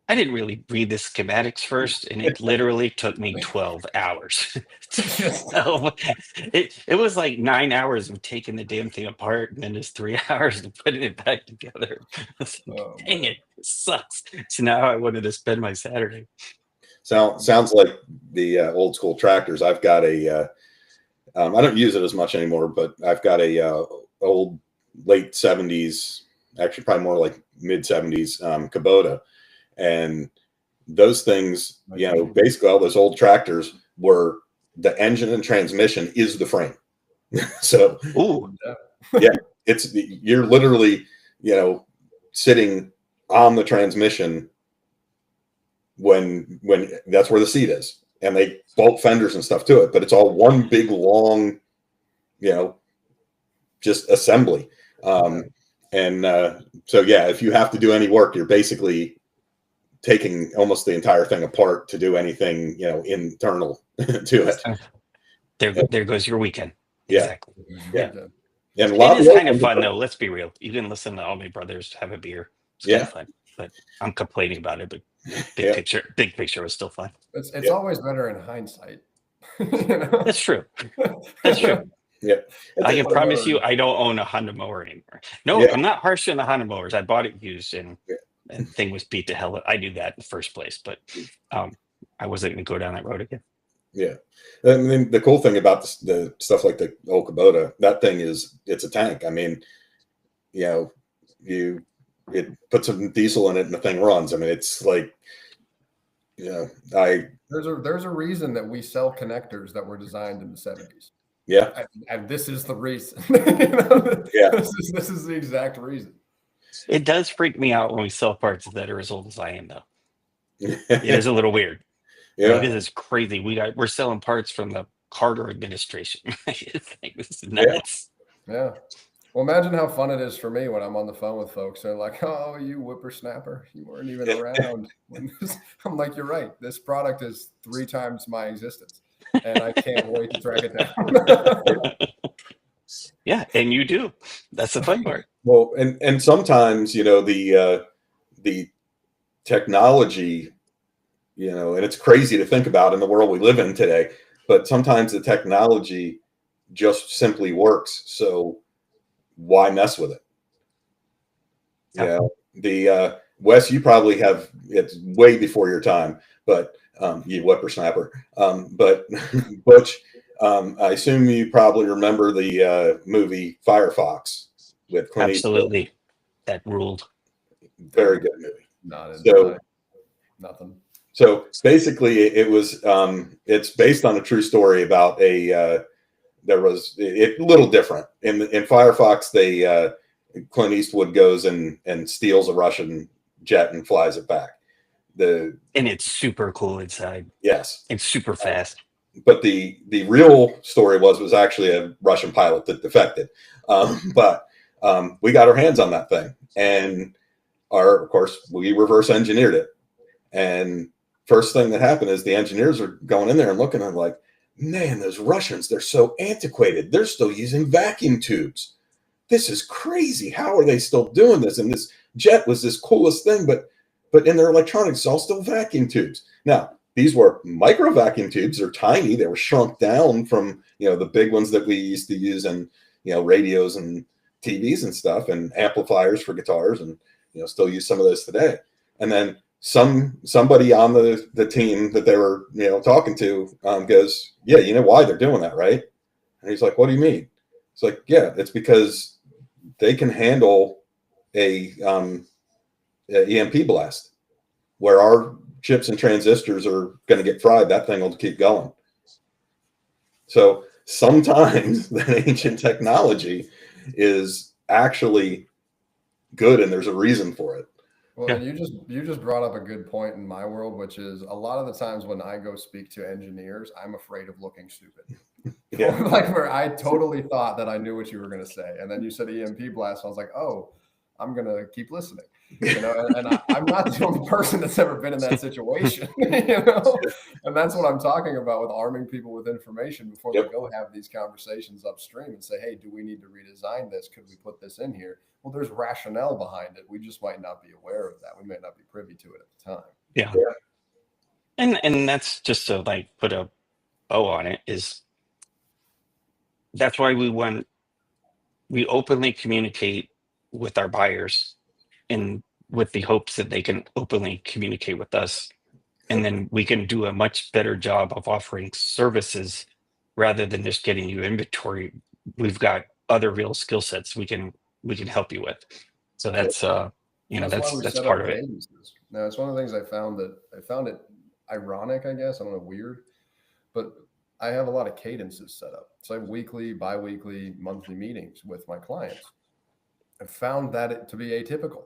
didn't really read the schematics first, and it literally took me 12 hours. So it was like 9 hours of taking the damn thing apart, and then just 3 hours of putting it back together. Dang it sucks. So now I wanted to spend my Saturday. Sounds like the old school tractors. I've got I don't use it as much anymore, but I've got a old late 70s, actually probably more like mid 70s Kubota. And those things, basically all those old tractors were the engine and transmission is the frame. So yeah, you're literally, sitting on the transmission when that's where the seat is, and they bolt fenders and stuff to it, but it's all one big long, just assembly. So yeah, if you have to do any work, you're basically taking almost the entire thing apart to do anything, internal to it. There goes your weekend. Yeah. Exactly. Yeah. And it is kind of fun though. Let's be real. You can listen to Almy Brothers have a beer. It's kind of fun, but I'm complaining about it. But big picture was still fun. It's always better in hindsight. That's true. That's true. Yeah. I can promise you, I don't own a Honda mower anymore. No, I'm not harsh on the Honda mowers. I bought it used, and the thing was beat to hell. I knew that in the first place, but I wasn't going to go down that road again. Yeah. I mean, the cool thing about the stuff like the old Kubota, that thing it's a tank. I mean, it put some diesel in it and the thing runs. I mean, it's like, there's a reason that we sell connectors that were designed in the 70s. Yeah. And this is the reason. Yeah. This is the exact reason. It does freak me out when we sell parts that are as old as I am, though. It is a little weird. Yeah. It is crazy. We're selling parts from the Carter administration. This is nuts. Yeah. Well, imagine how fun it is for me when I'm on the phone with folks. They're like, "Oh, you whippersnapper, you weren't even around." I'm like, "You're right. This product is 3 times my existence, and I can't wait to track it down." Yeah, and you do. That's the fun part. Well, and sometimes the technology, and it's crazy to think about in the world we live in today, but sometimes the technology just simply works. So why mess with it? The Wes, you probably have, it's way before your time, but you whippersnapper. But Butch, I assume you probably remember the movie Firefox with Clint Eastwood. Absolutely. That ruled. Very good movie. Nothing. So basically, it was it's based on a true story about a a little different in Firefox. Clint Eastwood goes and steals a Russian jet and flies it back. And it's super cool inside. Yes, it's super fast. But the real story was actually a Russian pilot that defected. But we got our hands on that thing, and of course we reverse engineered it. And first thing that happened is the engineers are going in there and looking and like, man, those Russians, they're so antiquated. They're still using vacuum tubes. This is crazy. How are they still doing this? And this jet was this coolest thing, but in their electronics, it's all still vacuum tubes. Now, these were micro vacuum tubes. They're tiny. They were shrunk down from, the big ones that we used to use in, radios and TVs and stuff, and amplifiers for guitars, and, still use some of those today. And then somebody on the team that they were, talking to goes, yeah, you know why they're doing that, right? And he's like, what do you mean? It's like, yeah, it's because they can handle a EMP blast where our chips and transistors are going to get fried. That thing will keep going. So sometimes that ancient technology is actually good, and there's a reason for it. Well, yeah. You just brought up a good point in my world, which is a lot of the times when I go speak to engineers, I'm afraid of looking stupid. Yeah. Like where I totally thought that I knew what you were going to say, and then you said EMP blast, and I was like, oh, I'm going to keep listening. And I'm not the only person that's ever been in that situation, and that's what I'm talking about with arming people with information before they go have these conversations upstream and say, hey, do we need to redesign this? Could we put this in here? Well, there's rationale behind it. We just might not be aware of that. We may not be privy to it at the time. Yeah. And that's just to like put a bow on it, is that's why we openly communicate with our buyers, and with the hopes that they can openly communicate with us. And then we can do a much better job of offering services rather than just getting you inventory. We've got other real skill sets we can help you with. So that's that's part of it. Now, it's one of the things I found it ironic, I guess. I don't know, weird, but I have a lot of cadences set up. So I have weekly, bi-weekly, monthly meetings with my clients. I found that to be atypical,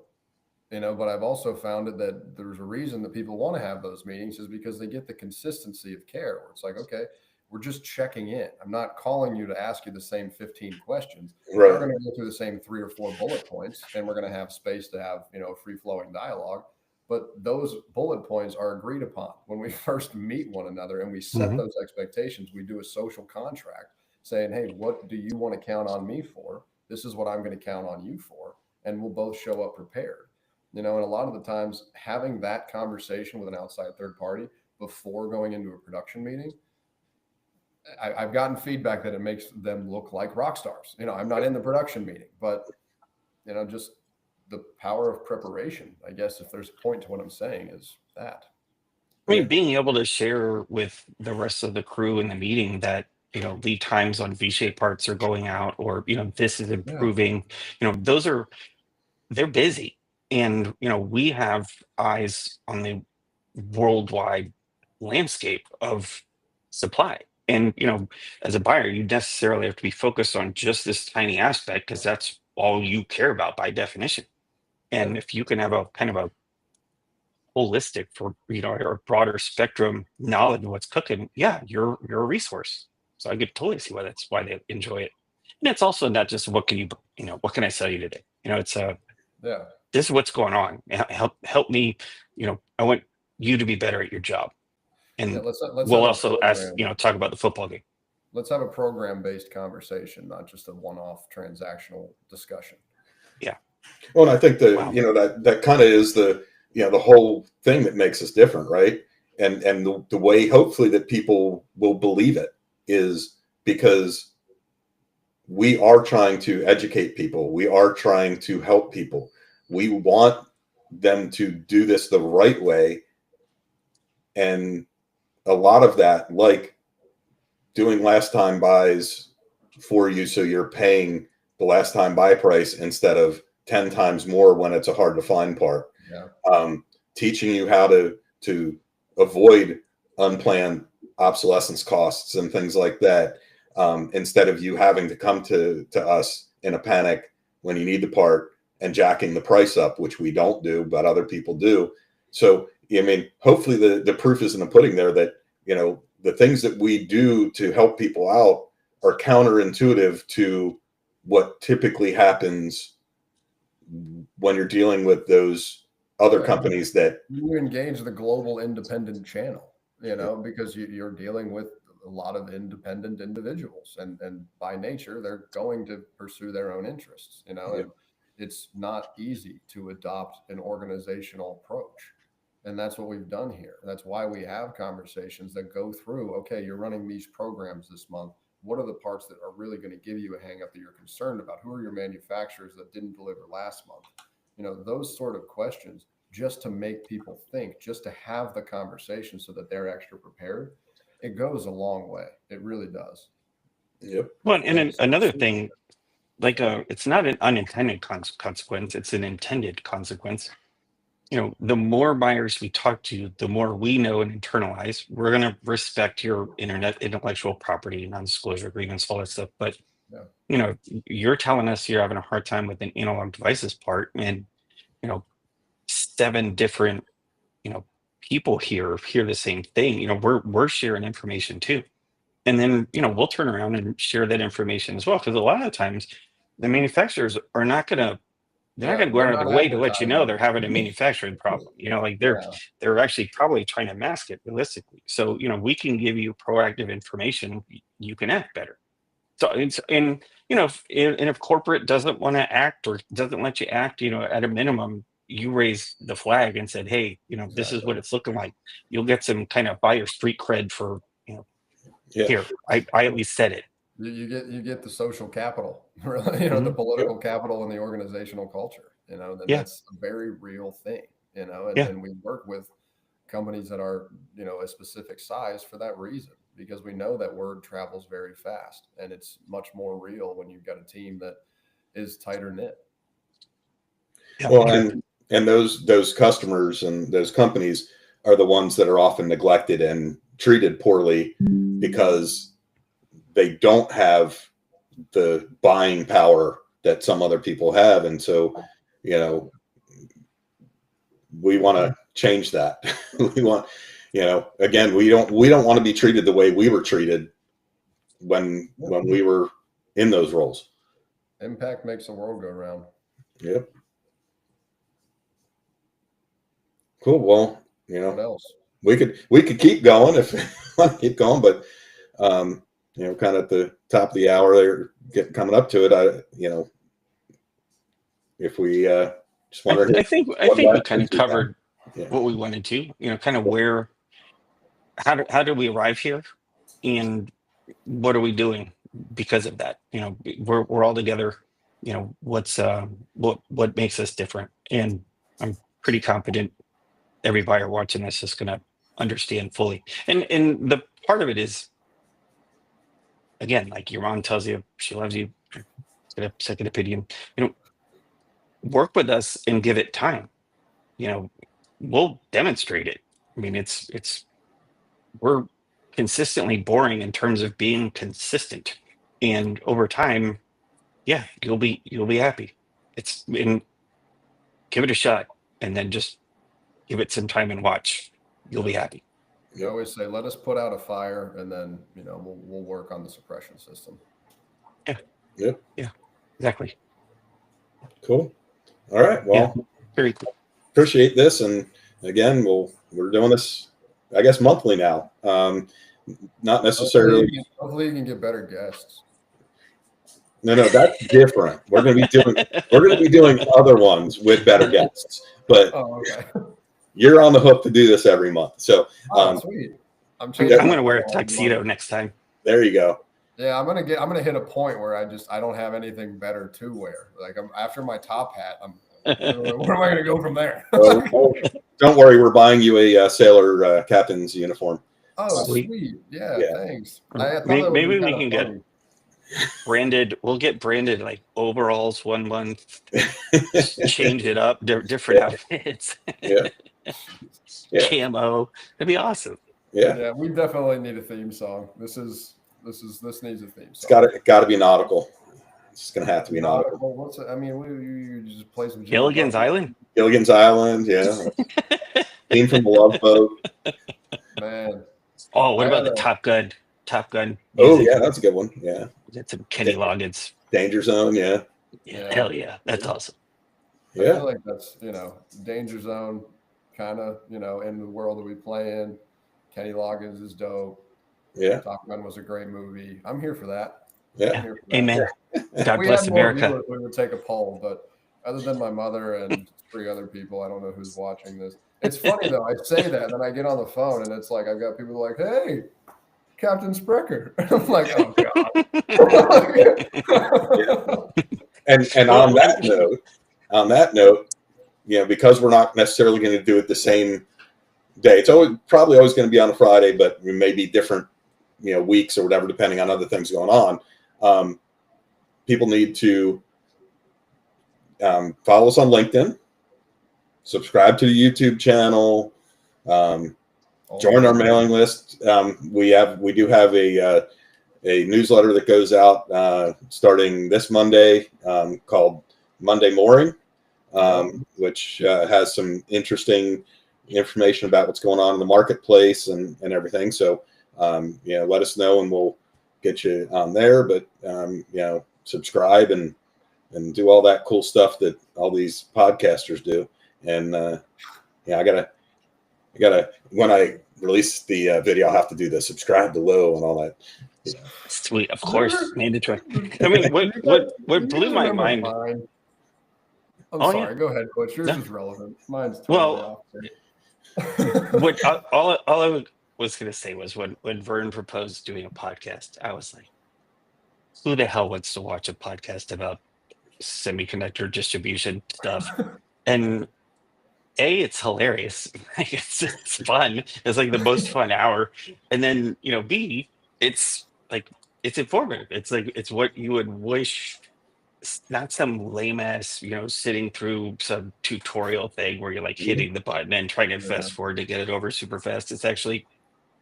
but I've also found it that there's a reason that people want to have those meetings is because they get the consistency of care where it's like, okay, we're just checking in. I'm not calling you to ask you the same 15 questions. Right. We're going to go through the same 3 or 4 bullet points, and we're going to have space to have, free-flowing dialogue. But those bullet points are agreed upon when we first meet one another, and we set those expectations. We do a social contract saying, hey, what do you want to count on me for? This is what I'm going to count on you for. And we'll both show up prepared. And a lot of the times having that conversation with an outside third party before going into a production meeting, I've gotten feedback that it makes them look like rock stars. I'm not in the production meeting, but, just the power of preparation, I guess, if there's a point to what I'm saying, is that. I mean, being able to share with the rest of the crew in the meeting that, lead times on V-shaped parts are going out, or, this is improving, they're busy. And, we have eyes on the worldwide landscape of supply. And, as a buyer, you necessarily have to be focused on just this tiny aspect because that's all you care about by definition. And if you can have a kind of a holistic or broader spectrum knowledge of what's cooking, you're a resource. So I could totally see why they enjoy it. And it's also not just what can I sell you today? It's this is what's going on. Help me. I want you to be better at your job. And let's we'll also talk about the football game. Let's have a program-based conversation, not just a one-off transactional discussion. Yeah. Well, and I think that kind of is the whole thing that makes us different, right? And the way hopefully that people will believe it is because we are trying to educate people. We are trying to help people. We want them to do this the right way. And a lot of that, like doing last time buys for you, so you're paying the last time buy price instead of 10 times more when it's a hard to find part. Yeah. Teaching you how to avoid unplanned obsolescence costs and things like that, instead of you having to come to us in a panic when you need the part and jacking the price up, which we don't do, but other people do. So, I mean, hopefully the proof is in the pudding there that, you know, the things that we do to help people out are counterintuitive to what typically happens when you're dealing with those other companies that you engage the global independent channel, you know, because you're dealing with a lot of independent individuals, and by nature they're going to pursue their own interests, you know. And it's not easy to adopt an organizational approach, and that's what we've done here. That's why we have conversations that go through, okay, you're running these programs this month, what are the parts that are really going to give you a hang up that you're concerned about? Who are your manufacturers that didn't deliver last month? You know, those sort of questions, just to make people think, just to have the conversation so that they're extra prepared. It goes a long way. It really does. Yep. Well, and another thing, like it's not an unintended consequence, it's an intended consequence. You know, the more buyers we talk to, the more we know and internalize. We're going to respect your internet intellectual property, non-disclosure agreements, all that stuff. But you know, you're telling us you're having a hard time with an analog devices part, and you know, 7 different, you know, people hear the same thing. You know, we're sharing information too, and then you know we'll turn around and share that information as well, because a lot of times the manufacturers are not going to. They're not going to go out of their way to let you know they're having a manufacturing problem. You know, like they're actually probably trying to mask it realistically. So, you know, we can give you proactive information. You can act better. So it's, and you know, if corporate doesn't want to act or doesn't let you act, you know, at a minimum, you raise the flag and said, hey, you know, this is what it's looking like. You'll get some kind of buyer street cred for, you know, here, I at least said it. You get the social capital, really, you know, the political capital and the organizational culture, you know. That's a very real thing, you know. And we work with companies that are, you know, a specific size for that reason, because we know that word travels very fast, and it's much more real when you've got a team that is tighter knit. Well, and those customers and those companies are the ones that are often neglected and treated poorly because they don't have the buying power that some other people have. And so, you know, we want to change that. We want, you know, again, we don't want to be treated the way we were treated when we were in those roles. Impact makes the world go round. Yep. Cool. Well, you know, what else? We could keep going if we want to keep going, but you know, kind of at the top of the hour, they're coming up to it. You know, if we just wonder, I think we kind of covered what we wanted to. You know, kind of where, how did we arrive here, and what are we doing because of that? You know, we're all together. You know, what makes us different, and I'm pretty confident every buyer watching this is going to understand fully. And the part of it is, again, like your mom tells you she loves you, get a second opinion. You know, work with us and give it time. You know, we'll demonstrate it. I mean, we're consistently boring in terms of being consistent, and over time, yeah, you'll be happy. Give it a shot, and then just give it some time and watch. You'll be happy. You always say, let us put out a fire, and then, you know, we'll work on the suppression system. Yeah. Yeah, exactly. Cool. All right. Well, very cool. Appreciate this. And again, we're doing this, I guess, monthly now. Not necessarily. Hopefully you can get better guests. No, that's different. We're going to be doing other ones with better guests, but okay. You're on the hook to do this every month. So, sweet. I'm going to wear a tuxedo next time. There you go. Yeah, I'm going to hit a point where I don't have anything better to wear. Like after my top hat, where am I going to go from there? Don't worry, we're buying you a sailor captain's uniform. Oh, Sweet. sweet. Yeah, Yeah. thanks. I thought that would Maybe be we kind can of get funny. branded. We'll get branded like overalls 1 month. Change it up, different Yeah. outfits, Yeah. Yeah. camo. That'd be awesome. Yeah. Yeah, we definitely need a theme song. This needs a theme It's song. got to be nautical. It's just gonna have to be nautical. Nautical. What's it? I mean, you just play some Jimmy Gilligan's Buffett. Island. Gilligan's Island. Yeah. Theme from the Love Boat. Man, Oh, what I about had the a Top Gun? Top Gun Oh music. yeah, that's a good one. Yeah. Get some Kenny Loggins. Danger Zone. Yeah. Yeah, Yeah. hell yeah, that's awesome. I Yeah. feel like that's Danger Zone, kind of in the world that we play in. Kenny Loggins is dope. Yeah. Top Gun was a great movie. I'm here for that. Yeah. I'm here for that. Amen. If God we bless had more America. viewers, we would take a poll, but other than my mother and 3 other people, I don't know who's watching this. It's funny though. I say that, then I get on the phone, and it's like I've got people like, "Hey, Captain Sprecher." I'm like, "Oh God." And on that note, because we're not necessarily going to do it the same day. It's probably always going to be on a Friday, but we may be different, weeks or whatever, depending on other things going on. People need to follow us on LinkedIn, subscribe to the YouTube channel, join our mailing list. We do have a newsletter that goes out starting this Monday called Monday Mooring, which has some interesting information about what's going on in the marketplace and everything. So, let us know and we'll get you on there. But, subscribe and do all that cool stuff that all these podcasters do. And I gotta when I release the video, I'll have to do the subscribe below and all that. Sweet, of course, mandatory. I mean, what blew my mind? Mine? I'm Oh, sorry. yeah. Go ahead, Butch. Yours No. is relevant. Mine's totally Well, off. all I was gonna say was when Vern proposed doing a podcast, I was like, who the hell wants to watch a podcast about semiconductor distribution stuff? And it's hilarious. Like, it's fun. It's like the most fun hour. And then B, it's like it's informative. It's like it's what you would wish. Not some lame ass, sitting through some tutorial thing where you're like hitting the button and trying to fast forward to get it over super fast. It's actually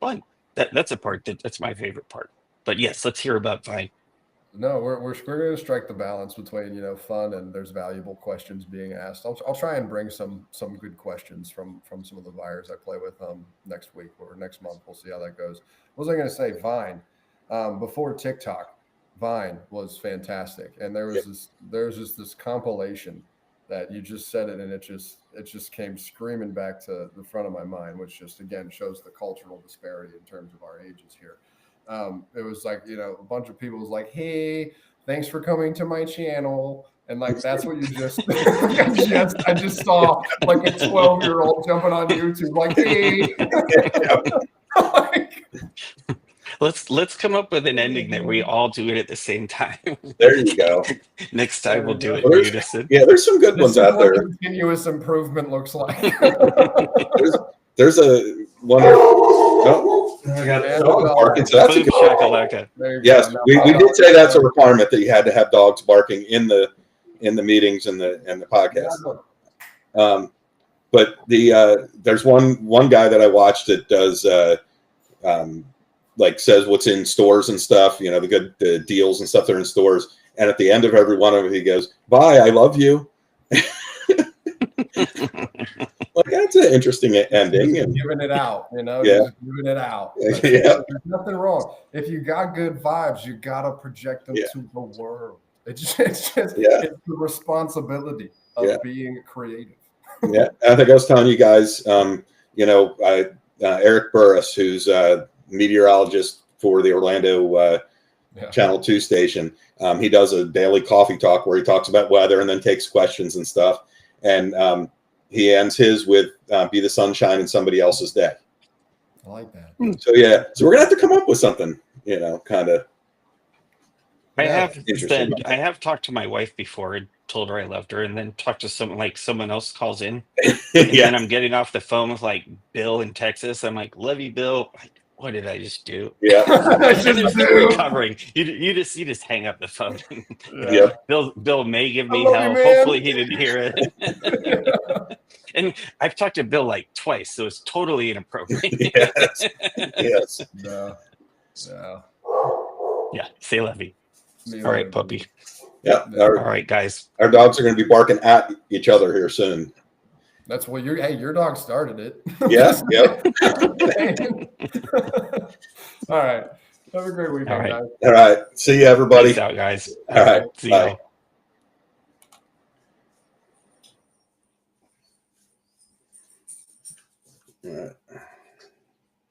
fun. That's a part that's my favorite part. But yes, let's hear about Vine. No, we're going to strike the balance between fun and there's valuable questions being asked. I'll try and bring some good questions from some of the buyers I play with next week or next month. We'll see how that goes. What was I going to say? Vine, before TikTok, Vine was fantastic, and there was just this compilation that you just said it, and it just came screaming back to the front of my mind, which just again shows the cultural disparity in terms of our ages here. It was like, a bunch of people was like, "Hey, thanks for coming to my channel." And like, that's what you just, I just saw like a 12-year-old jumping on YouTube, like, "Hey." Let's come up with an ending that we all do it at the same time. There you go. Next time we'll do it in unison. Yeah, there's some good ones out there. Continuous improvement looks like. there's a one. Oh, I got a dog barking. So that's a good shakalaka. Yes, we did say that's a requirement that you had to have dogs barking in the meetings and the podcast. But there's one guy that I watched that does like says what's in stores and stuff, the deals and stuff that are in stores. And at the end of every one of them, he goes, "Bye, I love you." Like, that's an interesting ending. And giving it out, Yeah. just giving it out. Yeah. There's nothing wrong. If you got good vibes, you got to project them to the world. It's just it's the responsibility of being creative. Yeah. I think I was telling you guys, Eric Burris, who's a meteorologist for the Orlando Channel 2 station. He does a daily coffee talk where he talks about weather and then takes questions and stuff. And he ends his with "Be the sunshine in somebody else's day." I like that. So so we're gonna have to come up with something, kind of. I have talked to my wife before and told her I loved her, and then talked to someone else calls in, and then I'm getting off the phone with like Bill in Texas. I'm like, "Love you, Bill." Like, what did I just do? Yeah. I shouldn't do. Recovering. You just hang up the phone. Yeah. Bill may give me love you, hell. man. Hopefully he didn't hear it. And I've talked to Bill like twice, so it's totally inappropriate. Yes. Yes. No. No. Yeah, say Levy. Me All right, either. puppy. Yeah. All right, guys. Our dogs are going to be barking at each other here soon. That's what your dog started it. Yeah. Yep. All right. Have a great weekend, All right. guys. All right. See you, everybody. Peace out, guys. All right. See Bye. y'all. All right.